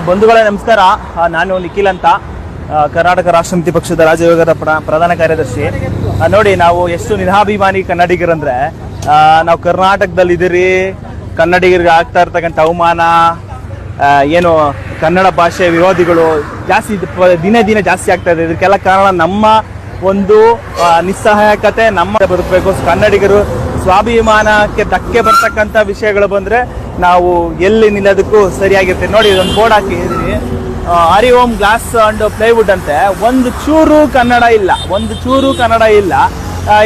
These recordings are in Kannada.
ಬಂಧುಗಳೇ ನಮಸ್ಕಾರ. ನಾನು ನಿಖಿಲ್ ಅಂತ, ಕರ್ನಾಟಕ ರಾಷ್ಟ್ರ ಸಮಿತಿ ಪಕ್ಷದ ರಾಜ್ಯ ವಿಭಾಗದ ಪ್ರಧಾನ ಕಾರ್ಯದರ್ಶಿ. ನೋಡಿ, ನಾವು ಎಷ್ಟು ನಿರಾಭಿಮಾನಿ ಕನ್ನಡಿಗರಂದ್ರೆ, ನಾವು ಕರ್ನಾಟಕದಲ್ಲಿ ಇದೀರಿ, ಕನ್ನಡಿಗರಿಗೆ ಆಗ್ತಾ ಇರ್ತಕ್ಕಂಥ ಅವಮಾನ, ಏನು ಕನ್ನಡ ಭಾಷೆ ವಿರೋಧಿಗಳು ಜಾಸ್ತಿ ದಿನೇ ದಿನೇ ಜಾಸ್ತಿ ಆಗ್ತಾ ಇದೆ. ಇದಕ್ಕೆಲ್ಲ ಕಾರಣ ನಮ್ಮ ಒಂದು ನಿಸ್ಸಹಾಯಕತೆ. ನಮ್ಮ ಬದುಕಬೇಕು. ಕನ್ನಡಿಗರು ಸ್ವಾಭಿಮಾನಕ್ಕೆ ಧಕ್ಕೆ ಬರ್ತಕ್ಕಂಥ ವಿಷಯಗಳು ಬಂದರೆ ನಾವು ಎಲ್ಲಿ ನಿಲ್ಲೋದಕ್ಕೂ ಸರಿಯಾಗಿರ್ತೀವಿ. ನೋಡಿ, ಇದೊಂದು ಬೋರ್ಡ್ ಹಾಕಿದ್ದೀನಿ, ಹರಿ ಓಂ ಗ್ಲಾಸ್ ಅಂಡ್ ಪ್ಲೈವುಡ್ ಅಂತೆ. ಒಂದು ಚೂರು ಕನ್ನಡ ಇಲ್ಲ.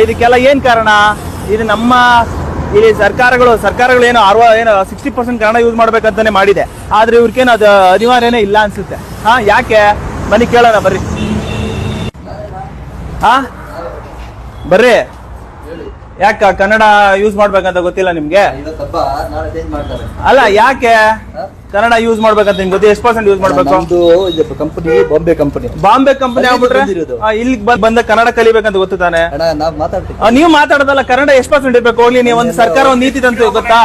ಇದಕ್ಕೆಲ್ಲ ಏನು ಕಾರಣ? ಇದು ನಮ್ಮ ಇಲ್ಲಿ ಸರ್ಕಾರಗಳು ಏನು 60% ಕನ್ನಡ ಯೂಸ್ ಮಾಡ್ಬೇಕಂತಾನೆ ಮಾಡಿದೆ. ಆದರೆ ಇವ್ರಿಗೇನು ಅದು ಅನಿವಾರ್ಯನೇ ಇಲ್ಲ ಅನ್ಸುತ್ತೆ. ಯಾಕೆ? ಬನ್ನಿ ಕೇಳೋಣ, ಬರ್ರಿ. ಬರ್ರಿ. ಯಾಕೆ ಕನ್ನಡ ಯೂಸ್ ಮಾಡ್ಬೇಕಂತ ಗೊತ್ತಿಲ್ಲ ನಿಮ್ಗೆ? ಅಲ್ಲ, ಯಾಕೆ ಕನ್ನಡ ಯೂಸ್ ಮಾಡ್ಬೇಕಂತ ನಿಮ್ಗೆ ಗೊತ್ತಿಲ್ಲ? ಎಷ್ಟು % ಯೂಸ್ ಮಾಡ್ಬೇಕು? ಕಂಪನಿ ಬಾಂಬೆ ಕಂಪನಿ ಆಗ್ಬಿಟ್ರೆ ಇಲ್ಲಿ ಬಂದ ಕನ್ನಡ ಕಲಿಬೇಕಂತ ಗೊತ್ತು ತಾನೆ? ನೀವು ಮಾತಾಡೋದಲ್ಲ, ಕನ್ನಡ ಎಷ್ಟು % ಇರ್ಬೇಕು? ಹೋಗ್ಲಿ, ನೀವು ಒಂದು ಸರ್ಕಾರ ಒಂದು ನೀತಿ ತಂತು ಗೊತ್ತಾ?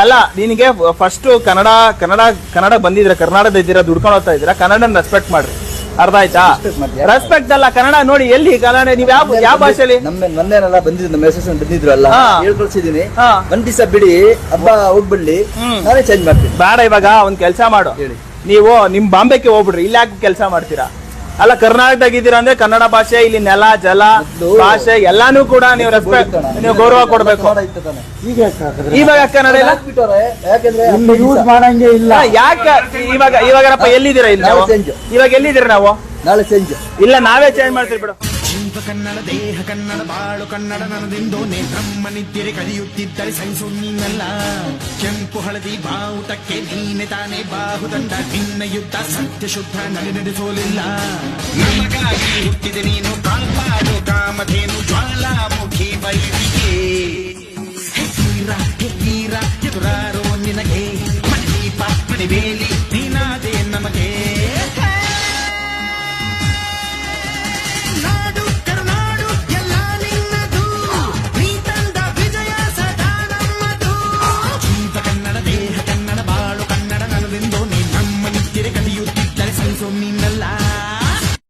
ಎಲ್ಲ ನಿನಗೆ ಫಸ್ಟ್ ಕನ್ನಡ ಬಂದಿದ್ರೆ, ಕರ್ನಾಟಕದ ಇದ್ದೀರಾ, ದುಡ್ಕೊಂಡು ಹೋಗ್ತಾ ಇದ್ದೀರಾ, ಕನ್ನಡನ ರೆಸ್ಪೆಕ್ಟ್ ಮಾಡ್ರಿ. ಅರ್ಥ ಆಯ್ತಾ? ರೆಸ್ಪೆಕ್ಟ್ ಅಲ್ಲ, ಕನ್ನಡ ನೋಡಿ. ಎಲ್ಲಿ ಕನ್ನಡ? ನೀವು ಯಾವ ಭಾಷೆಯಲ್ಲಿ? ಮೊನ್ನೆಲ್ಲ ಬಂದಿದ್ರು, ನಮ್ಮ ಹೆಸರು ಬಂದಿದ್ರು ಅಲ್ಲ, ಹೇಳ್ಕೊಳ್ಸಿದೀನಿ. ಒಂದ್ ದಿವಸ ಬಿಡಿ, ಹಬ್ಬ ಹೋಗ್ಬಿಡ್ಲಿ, ನಾನೇ ಚೇಂಜ್ ಮಾಡ್ತೀನಿ. ಬೇಡ, ಇವಾಗ ಒಂದ್ ಕೆಲಸ ಮಾಡು. ನೀವು ನಿಮ್ ಬಾಂಬೆಗೆ ಹೋಗ್ಬಿಡ್ರಿ. ಇಲ್ಲಿ ಯಾಕೆ ಕೆಲಸ ಮಾಡ್ತೀರಾ? ಅಲ್ಲ, ಕರ್ನಾಟಕದಾಗ ಇದ್ದೀರಾ ಅಂದ್ರೆ ಕನ್ನಡ ಭಾಷೆ, ಇಲ್ಲಿ ನೆಲ ಜಲ ಭಾಷೆ ಎಲ್ಲಾನು ಕೂಡ ನೀವು ರೆಸ್ಪೆಕ್ಟ್, ನೀವು ಗೌರವ ಕೊಡ್ಬೇಕು. ಇವಾಗ ಕನ್ನಡ ಇಲ್ಲ, ಯೂಸ್ ಮಾಡಂಗೆ ಇಲ್ಲ. ಯಾಕೆ ಇವಾಗಪ್ಪ ಎಲ್ಲಿದ್ದೀರಾ? ಇಲ್ಲಿ ಇವಾಗ ಎಲ್ಲಿದ್ದೀರಾ? ನಾವು ನಾಳೆ ಚೇಂಜ್ ಇಲ್ಲ, ನಾವೇ ಚೇಂಜ್ ಮಾಡ್ತೀವಿ ಬಿಡು. ಜೀವ ಕನ್ನಡ, ದೇಹ ಕನ್ನಡ, ಬಾಳು ಕನ್ನಡ, ನನದೆಂದೋ ಬ್ರಹ್ಮನಿದ್ದರೆ ಕಲಿಯುತ್ತಿದ್ದರೆ ಸಹಿಸು ನೀನಲ್ಲ. ಕೆಂಪು ಹಳದಿ ಬಾವುಟಕ್ಕೆ ನೀನೆ ತಾನೇ ಬಾಹುದಂಡ, ನಿನ್ನ ಯುದ್ಧ ಸತ್ಯ ಶುದ್ಧ ನಡೆಸೋಲಿಲ್ಲ. ನಮಗಾಗಿ ಹುಟ್ಟಿದೆ ನೀನು, ಕಾಲ್ಪಾಡು ಕಾಮಧೇನು ಜ್ವಾಲಾಮುಖಿ.